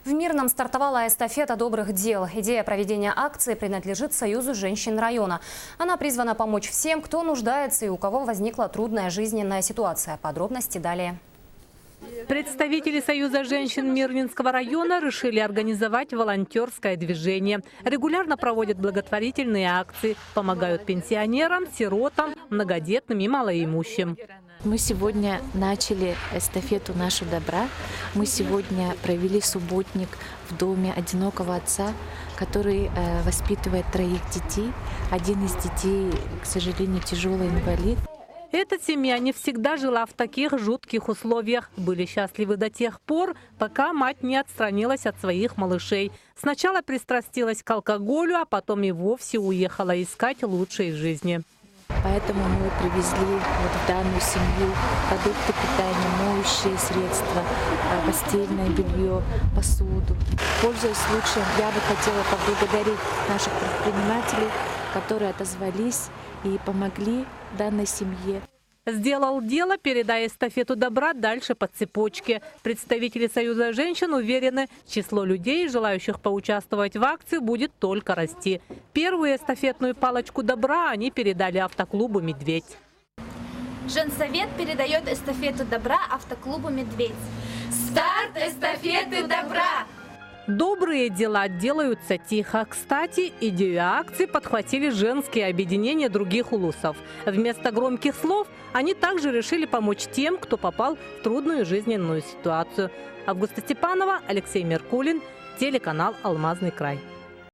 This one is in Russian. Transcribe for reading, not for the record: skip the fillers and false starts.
В Мирном стартовала эстафета добрых дел. Идея проведения акции принадлежит Союзу женщин района. Она призвана помочь всем, кто нуждается и у кого возникла трудная жизненная ситуация. Подробности далее. Представители Союза женщин Мирнинского района решили организовать волонтерское движение. Регулярно проводят благотворительные акции, помогают пенсионерам, сиротам, многодетным и малоимущим. Мы сегодня начали эстафету «Наша добра». Мы сегодня провели субботник в доме одинокого отца, который воспитывает 3 детей. Один из детей, к сожалению, тяжелый инвалид. Эта семья не всегда жила в таких жутких условиях. Были счастливы до тех пор, пока мать не отстранилась от своих малышей. Сначала пристрастилась к алкоголю, а потом и вовсе уехала искать лучшей жизни. Поэтому мы привезли в данную семью продукты питания, моющие средства, постельное белье, посуду. Пользуясь случаем, я бы хотела поблагодарить наших предпринимателей, которые отозвались и помогли данной семье. Сделал дело, передая эстафету добра дальше по цепочке. Представители Союза женщин уверены, число людей, желающих поучаствовать в акции, будет только расти. Первую эстафетную палочку добра они передали автоклубу «Медведь». Женсовет передает эстафету добра автоклубу «Медведь». Старт эстафеты добра! Добрые дела делаются тихо. Кстати, идею акции подхватили женские объединения других улусов. Вместо громких слов они также решили помочь тем, кто попал в трудную жизненную ситуацию. Августа Степанова, Алексей Меркулин, телеканал «Алмазный край».